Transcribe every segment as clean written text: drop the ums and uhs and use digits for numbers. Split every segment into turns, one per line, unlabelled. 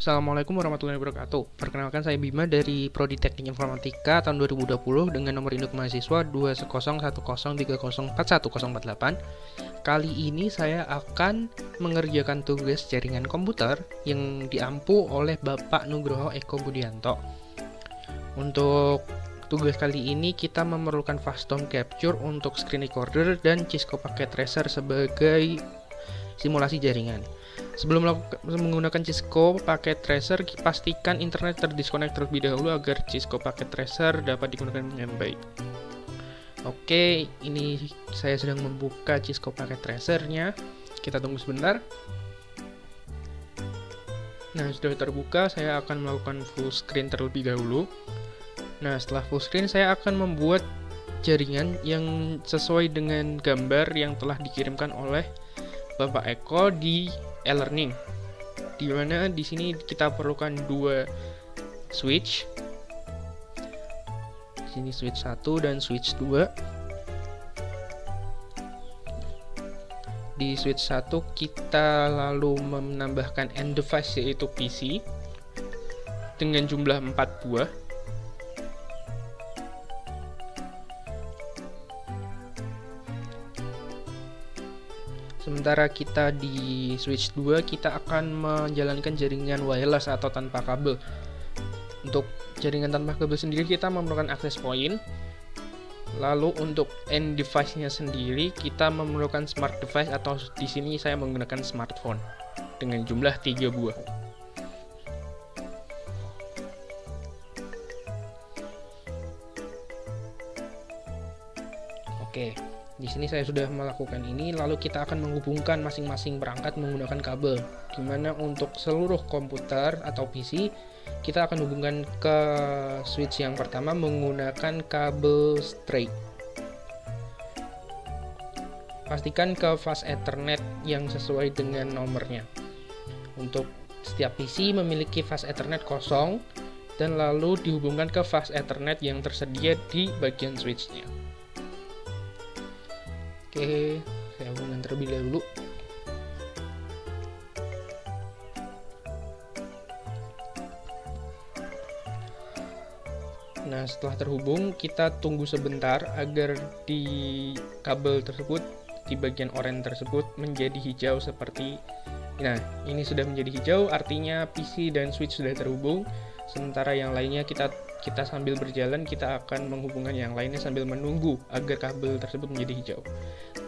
Assalamualaikum warahmatullahi wabarakatuh. Perkenalkan, saya Bima dari Prodi Teknik Informatika tahun 2020 dengan nomor induk mahasiswa 2101030414048. Kali ini saya akan mengerjakan tugas jaringan komputer yang diampu oleh Bapak Nugroho Eko Budianto. Untuk tugas kali ini kita memerlukan fast tone capture untuk screen recorder dan Cisco Packet Tracer sebagai simulasi jaringan. Sebelum menggunakan Cisco Packet Tracer, pastikan internet terdiskonek terlebih dahulu agar Cisco Packet Tracer dapat digunakan dengan baik. Oke, ini saya sedang membuka Cisco Packet Tracer-nya. Kita tunggu sebentar. Nah, sudah terbuka, saya akan melakukan full screen terlebih dahulu. Nah, setelah full screen, saya akan membuat jaringan yang sesuai dengan gambar yang telah dikirimkan oleh Bapak Eko di e-learning, di mana di sini kita perlukan dua switch. Di sini switch 1 dan switch 2. Di switch 1 kita lalu menambahkan end device yaitu PC dengan jumlah 4 buah. Sementara kita di switch 2 kita akan menjalankan jaringan wireless atau tanpa kabel. Untuk jaringan tanpa kabel sendiri kita memerlukan access point. Lalu untuk end device-nya sendiri kita memerlukan smart device atau di sini saya menggunakan smartphone dengan jumlah 3 buah. Oke. Di sini saya sudah melakukan ini, lalu kita akan menghubungkan masing-masing perangkat menggunakan kabel. Dimana untuk seluruh komputer atau PC, kita akan hubungkan ke switch yang pertama menggunakan kabel straight. Pastikan ke fast Ethernet yang sesuai dengan nomornya. Untuk setiap PC memiliki fast Ethernet kosong, dan lalu dihubungkan ke fast Ethernet yang tersedia di bagian switch-nya. Oke, saya hubungkan terlebih dahulu. Nah, setelah terhubung, kita tunggu sebentar agar di kabel tersebut, di bagian oranye tersebut menjadi hijau seperti. Nah, ini sudah menjadi hijau, artinya PC dan switch sudah terhubung. Sementara yang lainnya kita sambil berjalan, kita akan menghubungkan yang lainnya sambil menunggu agar kabel tersebut menjadi hijau.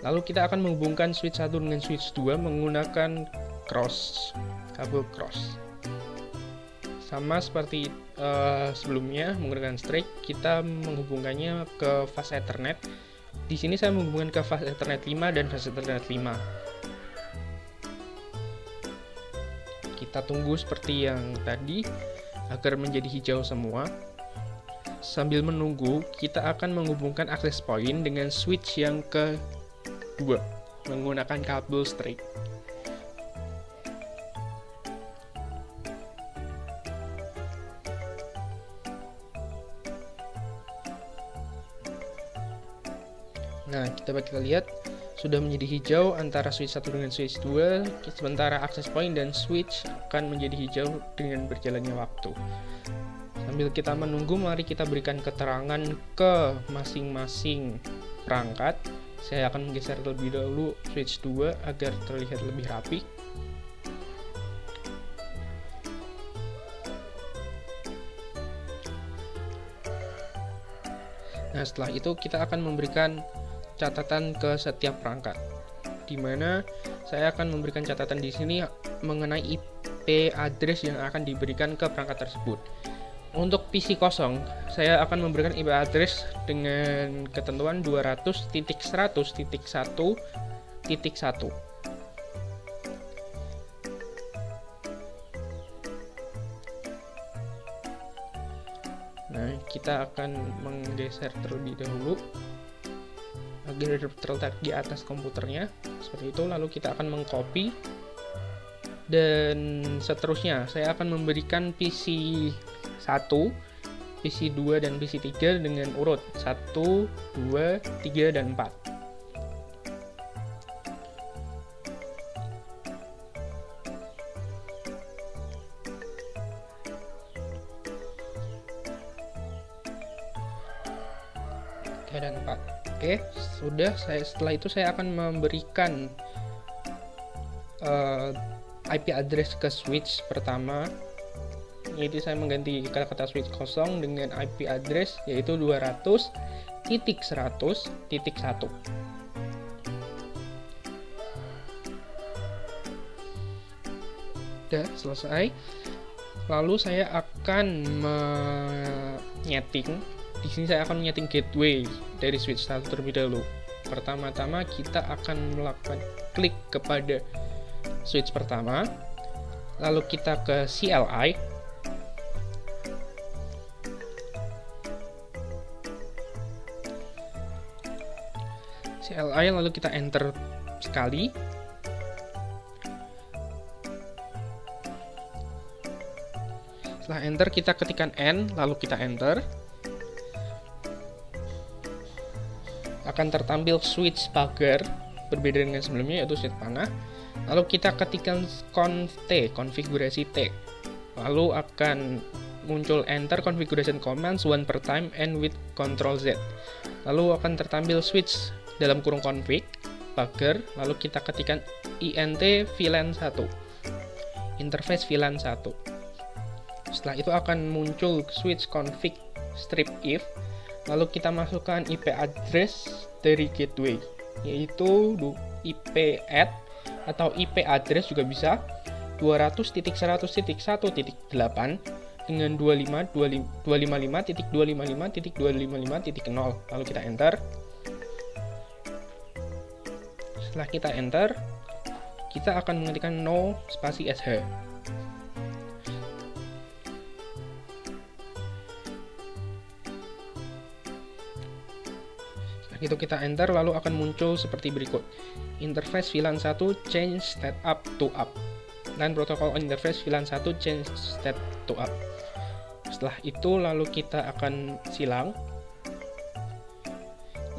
Lalu kita akan menghubungkan switch 1 dengan switch 2 menggunakan kabel cross. Sama seperti sebelumnya menggunakan straight, kita menghubungkannya ke fast Ethernet. Di sini saya menghubungkan ke fast Ethernet 5 dan fast Ethernet 5. Kita tunggu seperti yang tadi agar menjadi hijau semua. Sambil menunggu, kita akan menghubungkan access point dengan switch yang kedua menggunakan kabel straight. Nah, kita lihat sudah menjadi hijau antara switch 1 dengan switch 2, sementara access point dan switch akan menjadi hijau dengan berjalannya waktu. Sambil kita menunggu, mari kita berikan keterangan ke masing-masing perangkat. Saya akan menggeser terlebih dahulu switch 2 agar terlihat lebih rapi. Nah, setelah itu kita akan memberikan catatan ke setiap perangkat, di mana saya akan memberikan catatan di sini mengenai IP address yang akan diberikan ke perangkat tersebut. Untuk PC kosong, saya akan memberikan IP address dengan ketentuan 200.100.1.1. Nah, kita akan menggeser terlebih dahulu agar terletak di atas komputernya seperti itu. Lalu kita akan mengcopy dan seterusnya. Saya akan memberikan PC 1, PC 2, dan PC 3 dengan urut 1, 2, 3, dan 4. 3 dan 4. Oke, sudah. Setelah itu saya akan memberikan IP address ke switch pertama, yaitu saya mengganti kata-kata switch kosong dengan IP address yaitu 200.100.1. Udah selesai. Lalu saya akan menyeting. Di sini saya akan menyeting gateway dari switch 1 terlebih dahulu. Pertama-tama kita akan melakukan klik kepada switch pertama, lalu kita ke CLI, lalu kita enter sekali. Setelah enter kita ketikkan N, lalu kita enter. Akan tertampil switch pagar, berbeda dengan sebelumnya yaitu switch panah. Lalu kita ketikkan conf T, konfigurasi T. Lalu akan muncul enter configuration commands one per time and with control Z. Lalu akan tertampil switch dalam kurung config pagar, lalu kita ketikkan int VLAN 1, interface VLAN 1. Setelah itu akan muncul switch config strip if, lalu kita masukkan IP address dari gateway, yaitu IP add atau IP address juga bisa 200.100.1.8 dengan 255.255.255.0. Lalu kita enter. Setelah kita enter, kita akan mengetikkan no spasi sh. Itu kita enter, lalu akan muncul seperti berikut: interface VLAN 1 change state up to up, dan protokol interface VLAN 1 change state to up. Setelah itu lalu kita akan silang,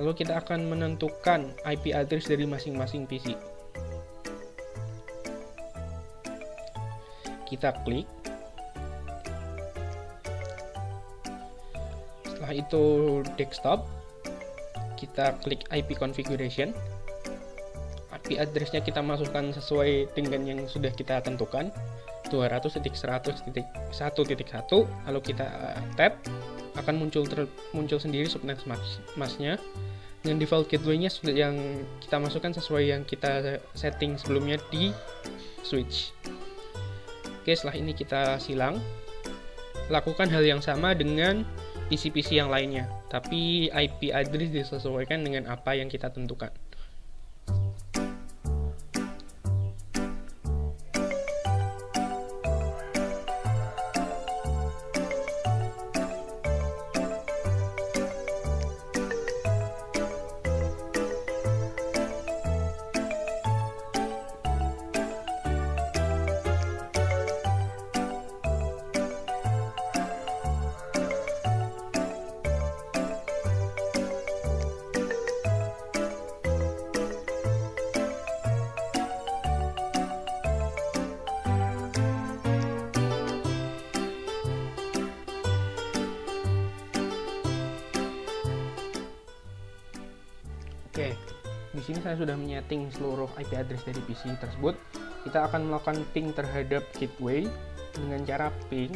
lalu kita akan menentukan IP address dari masing-masing PC. Kita klik. Setelah itu desktop, kita klik IP configuration. IP address-nya kita masukkan sesuai dengan yang sudah kita tentukan, 200.100.1.1. Lalu kita tab, akan muncul sendiri subnet mask-nya dengan default gateway-nya yang kita masukkan sesuai yang kita setting sebelumnya di switch. Oke, setelah ini kita silang. Lakukan hal yang sama dengan PC-PC yang lainnya, tapi IP address disesuaikan dengan apa yang kita tentukan. Oke, di sini saya sudah menyeting seluruh IP address dari PC tersebut. Kita akan melakukan ping terhadap gateway dengan cara ping,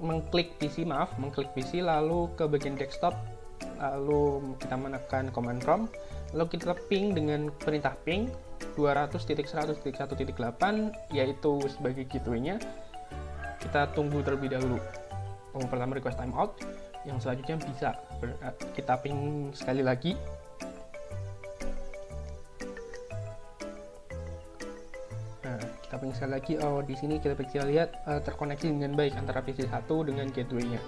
mengklik PC lalu ke bagian desktop, lalu kita menekan command prompt, lalu kita ping dengan perintah ping 200.100.1.8, yaitu sebagai gateway-nya. Kita tunggu terlebih dahulu. Pertama request timeout, yang selanjutnya bisa kita ping sekali lagi. Kita ping sekali lagi. Di sini kita bisa lihat terkoneksi dengan baik antara PC 1 dengan gateway-nya.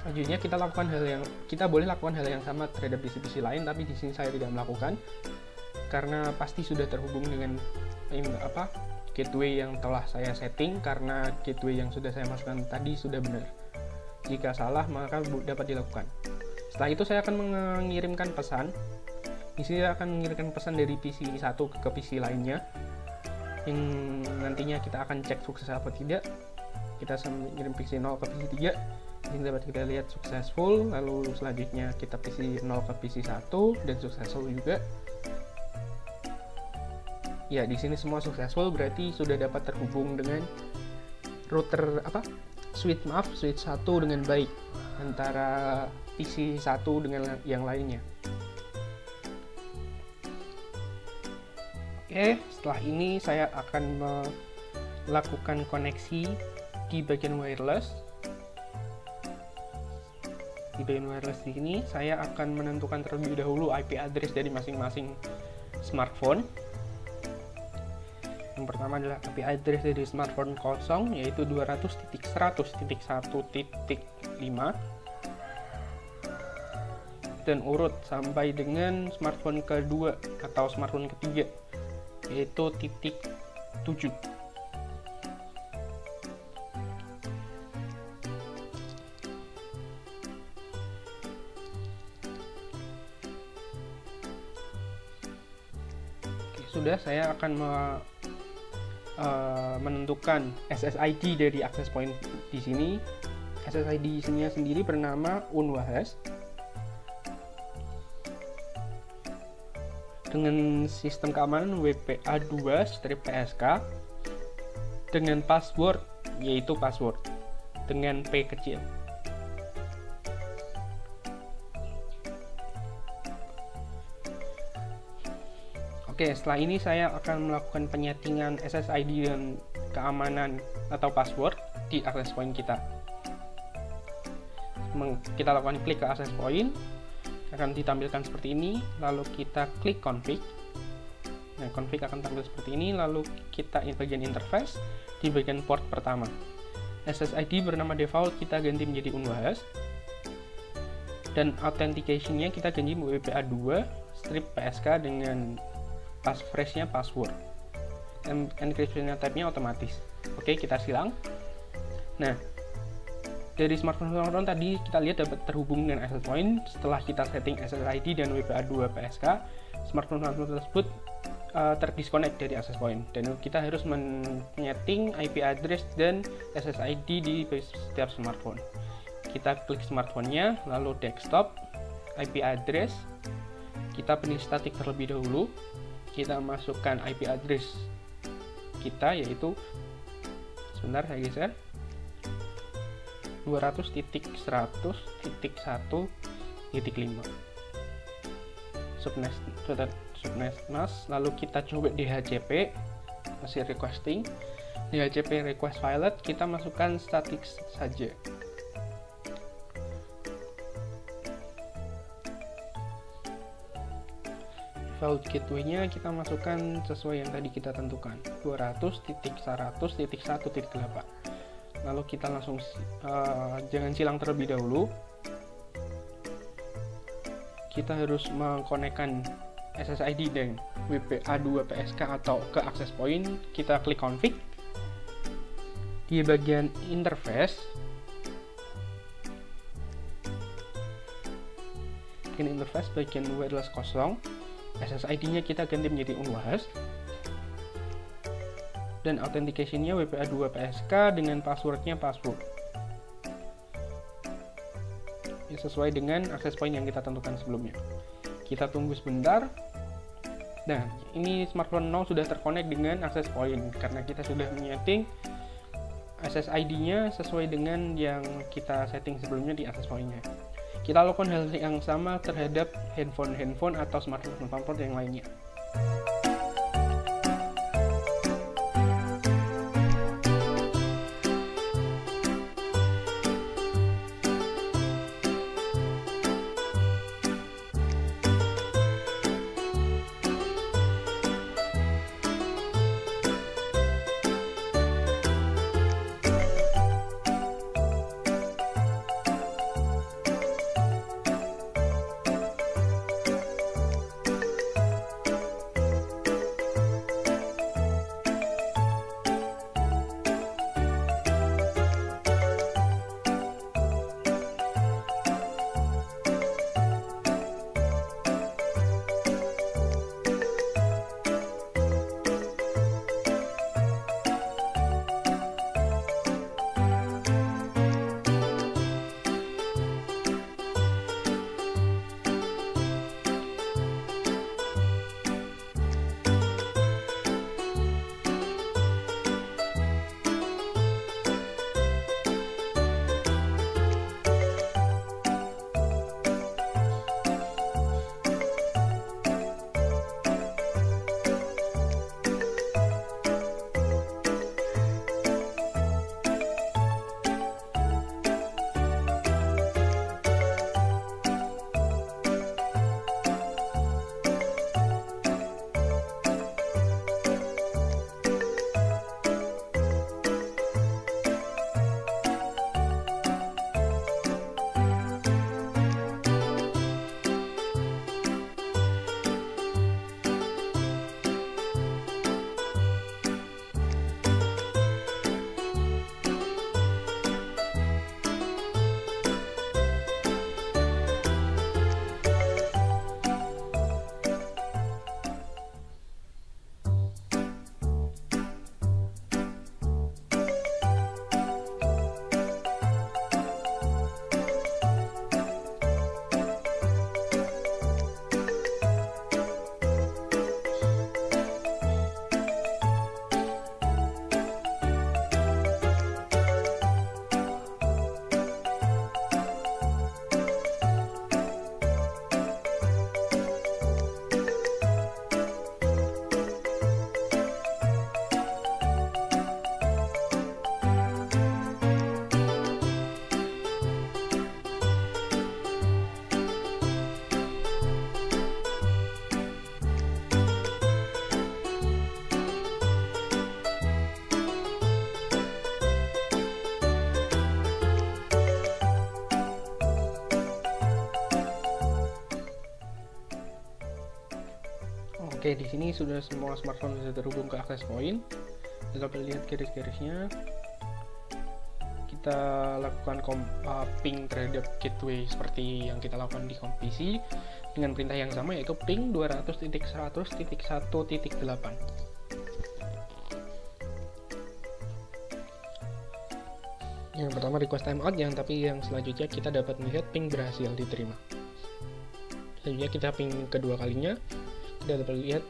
Selanjutnya kita boleh lakukan hal yang sama terhadap PC-PC lain, tapi di sini saya tidak melakukan karena pasti sudah terhubung dengan gateway yang telah saya setting, karena gateway yang sudah saya masukkan tadi sudah benar. Jika salah maka dapat dilakukan. Setelah itu saya akan mengirimkan pesan. Di sini saya akan mengirimkan pesan dari PC 1 ke PC lainnya. yang nantinya kita akan cek sukses apa tidak. Kita ngirim PC 0 ke PC 3. Ini dapat kita lihat successful, lalu selanjutnya kita PC 0 ke PC 1 dan successful juga. Ya, di sini semua successful, berarti sudah dapat terhubung dengan router switch 1 dengan baik antara PC 1 dengan yang lainnya. Oke, setelah ini saya akan melakukan koneksi di bagian wireless. Di bagian wireless di sini saya akan menentukan terlebih dahulu IP address dari masing-masing smartphone. Yang pertama adalah IP address dari smartphone kosong, yaitu 200.100.5, dan urut sampai dengan smartphone kedua atau smartphone ketiga, yaitu .7. Sudah, saya akan menentukan SSID dari access point di sini. SSID-nya sendiri bernama Unwahas dengan sistem keamanan WPA2-PSK dengan password, yaitu password dengan P kecil. Oke, setelah ini saya akan melakukan penyetingan SSID dan keamanan atau password di access point kita. Kita lakukan klik ke access point, akan ditampilkan seperti ini, lalu kita klik config. Nah, config akan tampil seperti ini, lalu kita bagian interface di bagian port pertama. SSID bernama default kita ganti menjadi Unwahas, dan authentication-nya kita ganti WPA2-PSK dengan passphrase-nya password. Encryption-nya type-nya otomatis. Oke, kita silang. Nah, dari smartphone tadi kita lihat dapat terhubung dengan access point. Setelah kita setting SSID dan WPA2-PSK, smartphone tersebut terdisconnect dari access point, dan kita harus menyeting IP address dan SSID di setiap smartphone. Kita klik smartphone-nya, lalu desktop, IP address, kita pilih static terlebih dahulu. Kita masukkan IP address kita, yaitu, sebentar saya geser, 200.100.1.5 subnet mask. Lalu kita coba DHCP, masih requesting. DHCP request file, kita masukkan static saja. Default gateway-nya kita masukkan sesuai yang tadi kita tentukan, 200.100.1.8. Lalu kita langsung jangan silang terlebih dahulu. Kita harus mengkonekkan SSID dan WPA2-PSK atau ke access point. Kita klik config. Di bagian interface, bagian wireless kosong, SSID-nya kita ganti menjadi Unwahas, dan authentication-nya WPA2-PSK dengan password-nya password. Ya, sesuai dengan access point yang kita tentukan sebelumnya. Kita tunggu sebentar. Nah, ini smartphone now sudah terkonek dengan access point karena kita sudah menyeting SSID-nya sesuai dengan yang kita setting sebelumnya di access point-nya. Kita lakukan hal yang sama terhadap handphone atau smartphone yang lainnya. Oke, di sini sudah semua smartphone bisa terhubung ke access point. Kita lihat garis-garisnya. Kita lakukan ping terhadap gateway seperti yang kita lakukan di PC dengan perintah yang sama, yaitu ping 200.100.1.8. Yang pertama request timeout, yang selanjutnya kita dapat melihat ping berhasil diterima. Selanjutnya kita ping kedua kalinya, kita dapat lihat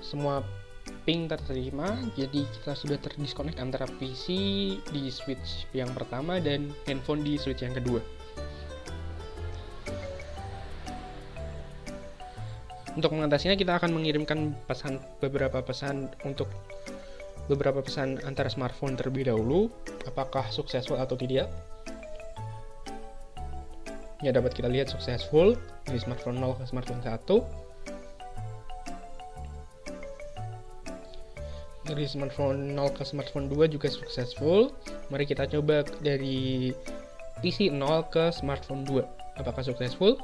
semua ping terterima. Jadi kita sudah terdisconnect antara PC di switch yang pertama dan handphone di switch yang kedua. Untuk mengatasinya, kita akan mengirimkan beberapa pesan antara smartphone terlebih dahulu, apakah successful atau tidak. Ya, dapat kita lihat successful dari smartphone 0 ke smartphone 1. Dari smartphone 0 ke smartphone 2 juga successful. Mari kita coba dari PC 0 ke smartphone 2. Apakah successful?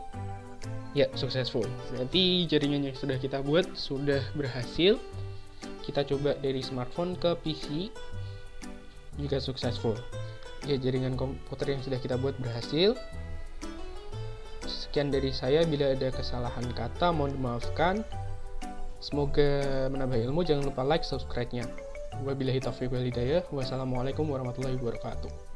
Ya, successful. Berarti jaringan yang sudah kita buat sudah berhasil. Kita coba dari smartphone ke PC, juga successful. Ya, jaringan komputer yang sudah kita buat berhasil. Sekian dari saya, bila ada kesalahan kata mohon dimaafkan. Semoga menambah ilmu. Jangan lupa like, subscribe-nya. Wabillahi taufiq wal hidayah. Wassalamualaikum warahmatullahi wabarakatuh.